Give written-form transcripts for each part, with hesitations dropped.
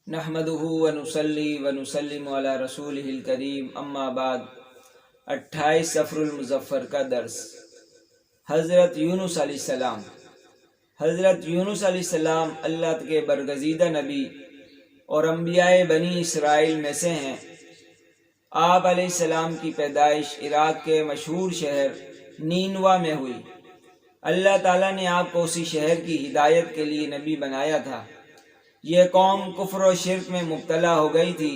نحمدہ ونصلی ونسلم علی رسولہ الکریم، اما بعد۔ 28 صفر المظفر کا درس۔ حضرت یونس علیہ السلام۔ حضرت یونس علیہ السلام اللہ کے برگزیدہ نبی اور انبیاء بنی اسرائیل میں سے ہیں۔ آپ علیہ السلام کی پیدائش عراق کے مشہور شہر نینوا میں ہوئی۔ اللہ تعالیٰ نے آپ کو اسی شہر کی ہدایت کے لیے نبی بنایا تھا۔ یہ قوم کفر و شرک میں مبتلا ہو گئی تھی۔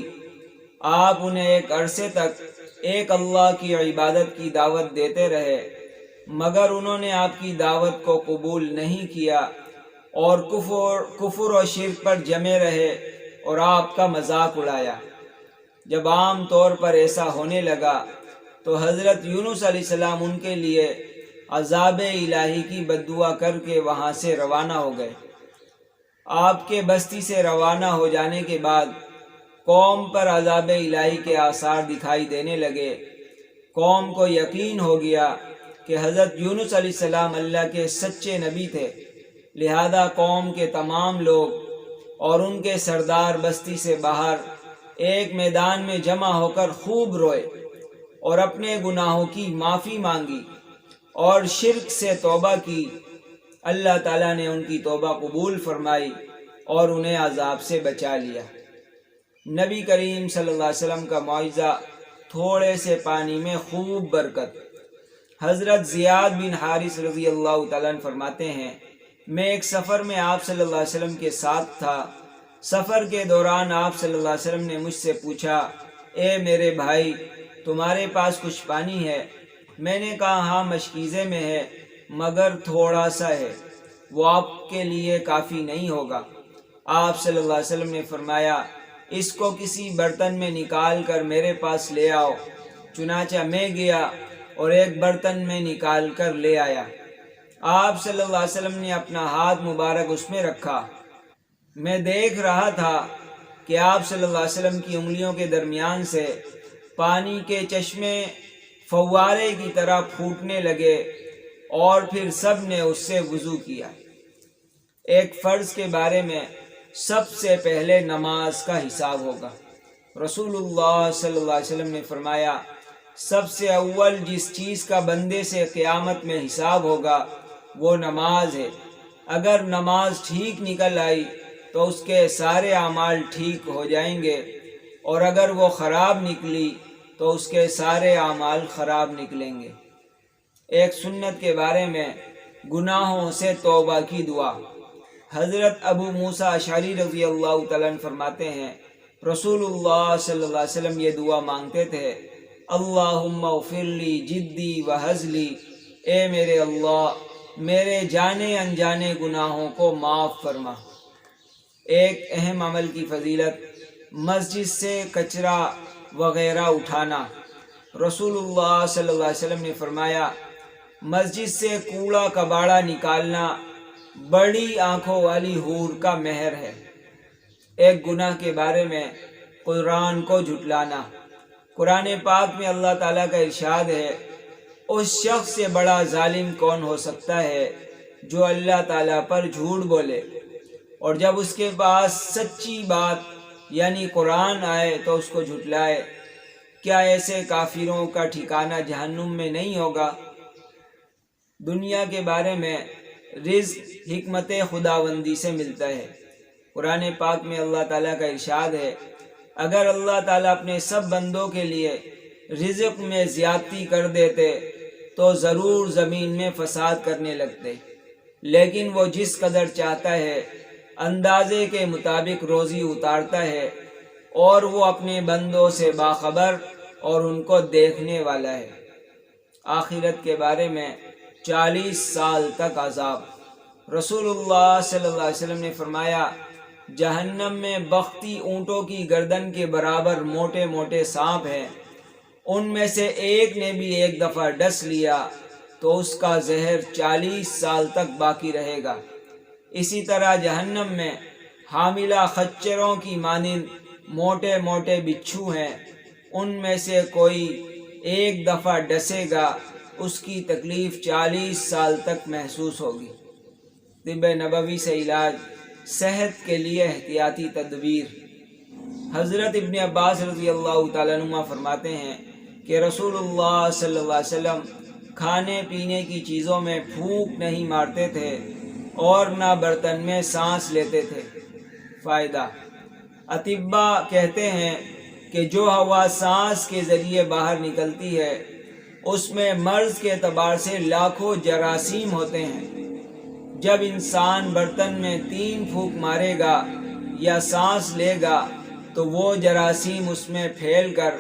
آپ انہیں ایک عرصے تک ایک اللہ کی عبادت کی دعوت دیتے رہے، مگر انہوں نے آپ کی دعوت کو قبول نہیں کیا اور کفر و شرک پر جمے رہے اور آپ کا مذاق اڑایا۔ جب عام طور پر ایسا ہونے لگا تو حضرت یونس علیہ السلام ان کے لیے عذاب الہی کی بد دعا کر کے وہاں سے روانہ ہو گئے۔ آپ کے بستی سے روانہ ہو جانے کے بعد قوم پر عذاب الہی کے آثار دکھائی دینے لگے۔ قوم کو یقین ہو گیا کہ حضرت یونس علیہ السلام اللہ کے سچے نبی تھے، لہذا قوم کے تمام لوگ اور ان کے سردار بستی سے باہر ایک میدان میں جمع ہو کر خوب روئے اور اپنے گناہوں کی معافی مانگی اور شرک سے توبہ کی۔ اللہ تعالیٰ نے ان کی توبہ قبول فرمائی اور انہیں عذاب سے بچا لیا۔ نبی کریم صلی اللہ علیہ وسلم کا معجزہ، تھوڑے سے پانی میں خوب برکت۔ حضرت زیاد بن حارث رضی اللہ تعالیٰ عنہ فرماتے ہیں، میں ایک سفر میں آپ صلی اللہ علیہ وسلم کے ساتھ تھا۔ سفر کے دوران آپ صلی اللہ علیہ وسلم نے مجھ سے پوچھا، اے میرے بھائی، تمہارے پاس کچھ پانی ہے؟ میں نے کہا، ہاں مشکیزے میں ہے، مگر تھوڑا سا ہے، وہ آپ کے لیے کافی نہیں ہوگا۔ آپ صلی اللہ علیہ وسلم نے فرمایا، اس کو کسی برتن میں نکال کر میرے پاس لے آؤ۔ چنانچہ میں گیا اور ایک برتن میں نکال کر لے آیا۔ آپ صلی اللہ علیہ وسلم نے اپنا ہاتھ مبارک اس میں رکھا۔ میں دیکھ رہا تھا کہ آپ صلی اللہ علیہ وسلم کی انگلیوں کے درمیان سے پانی کے چشمے فوارے کی طرح پھوٹنے لگے اور پھر سب نے اس سے وضو کیا۔ ایک فرض کے بارے میں سب سے پہلے نماز کا حساب ہوگا۔ رسول اللہ صلی اللہ علیہ وسلم نے فرمایا، سب سے اول جس چیز کا بندے سے قیامت میں حساب ہوگا وہ نماز ہے۔ اگر نماز ٹھیک نکل آئی تو اس کے سارے اعمال ٹھیک ہو جائیں گے، اور اگر وہ خراب نکلی تو اس کے سارے اعمال خراب نکلیں گے۔ ایک سنت کے بارے میں گناہوں سے توبہ کی دعا۔ حضرت ابو موسیٰ اشعری رضی اللہ تعالیٰ عنہ فرماتے ہیں، رسول اللہ صلی اللہ علیہ وسلم یہ دعا مانگتے تھے، اللہم اغفر لی جدی و ہزلی، اے میرے اللہ میرے جانے انجانے گناہوں کو معاف فرما۔ ایک اہم عمل کی فضیلت، مسجد سے کچرا وغیرہ اٹھانا۔ رسول اللہ صلی اللہ علیہ وسلم نے فرمایا، مسجد سے کوڑا کباڑا نکالنا بڑی آنکھوں والی حور کا مہر ہے۔ ایک گناہ کے بارے میں قرآن کو جھٹلانا۔ قرآن پاک میں اللہ تعالیٰ کا ارشاد ہے، اس شخص سے بڑا ظالم کون ہو سکتا ہے جو اللہ تعالیٰ پر جھوٹ بولے اور جب اس کے پاس سچی بات یعنی قرآن آئے تو اس کو جھٹلائے۔ کیا ایسے کافروں کا ٹھکانہ جہنم میں نہیں ہوگا؟ دنیا کے بارے میں رزق حکمت خداوندی سے ملتا ہے۔ قرآن پاک میں اللہ تعالیٰ کا ارشاد ہے، اگر اللہ تعالیٰ اپنے سب بندوں کے لیے رزق میں زیادتی کر دیتے تو ضرور زمین میں فساد کرنے لگتے، لیکن وہ جس قدر چاہتا ہے اندازے کے مطابق روزی اتارتا ہے، اور وہ اپنے بندوں سے باخبر اور ان کو دیکھنے والا ہے۔ آخرت کے بارے میں 40 سال تک عذاب۔ رسول اللہ صلی اللہ علیہ وسلم نے فرمایا، جہنم میں بختی اونٹوں کی گردن کے برابر موٹے موٹے سانپ ہیں، ان میں سے ایک نے بھی ایک دفعہ ڈس لیا تو اس کا زہر 40 سال تک باقی رہے گا۔ اسی طرح جہنم میں حاملہ خچروں کی مانند موٹے موٹے بچھو ہیں، ان میں سے کوئی ایک دفعہ ڈسے گا اس کی تکلیف 40 سال تک محسوس ہوگی۔ طب نبوی سے علاج، صحت کے لیے احتیاطی تدبیر۔ حضرت ابن عباس رضی اللہ تعالیٰ عنہ فرماتے ہیں کہ رسول اللہ صلی اللہ علیہ وسلم کھانے پینے کی چیزوں میں پھونک نہیں مارتے تھے اور نہ برتن میں سانس لیتے تھے۔ فائدہ: اطباء کہتے ہیں کہ جو ہوا سانس کے ذریعے باہر نکلتی ہے اس میں مرض کے اعتبار سے لاکھوں جراثیم ہوتے ہیں۔ جب انسان برتن میں 3 پھونک مارے گا یا سانس لے گا تو وہ جراثیم اس میں پھیل کر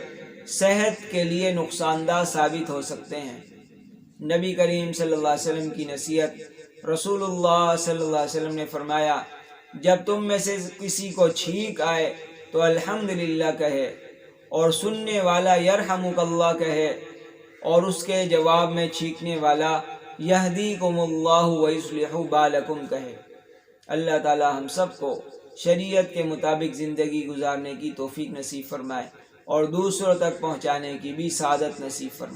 صحت کے لیے نقصان دہ ثابت ہو سکتے ہیں۔ نبی کریم صلی اللہ علیہ وسلم کی نصیحت۔ رسول اللہ صلی اللہ علیہ وسلم نے فرمایا، جب تم میں سے کسی کو چھینک آئے تو الحمدللہ کہے، اور سننے والا یرحمک اللہ کہے، اور اس کے جواب میں چھینکنے والا یہدیکم اللہ ویصلح بالکم کہے۔ اللہ تعالی ہم سب کو شریعت کے مطابق زندگی گزارنے کی توفیق نصیب فرمائے اور دوسروں تک پہنچانے کی بھی سعادت نصیب فرمائے۔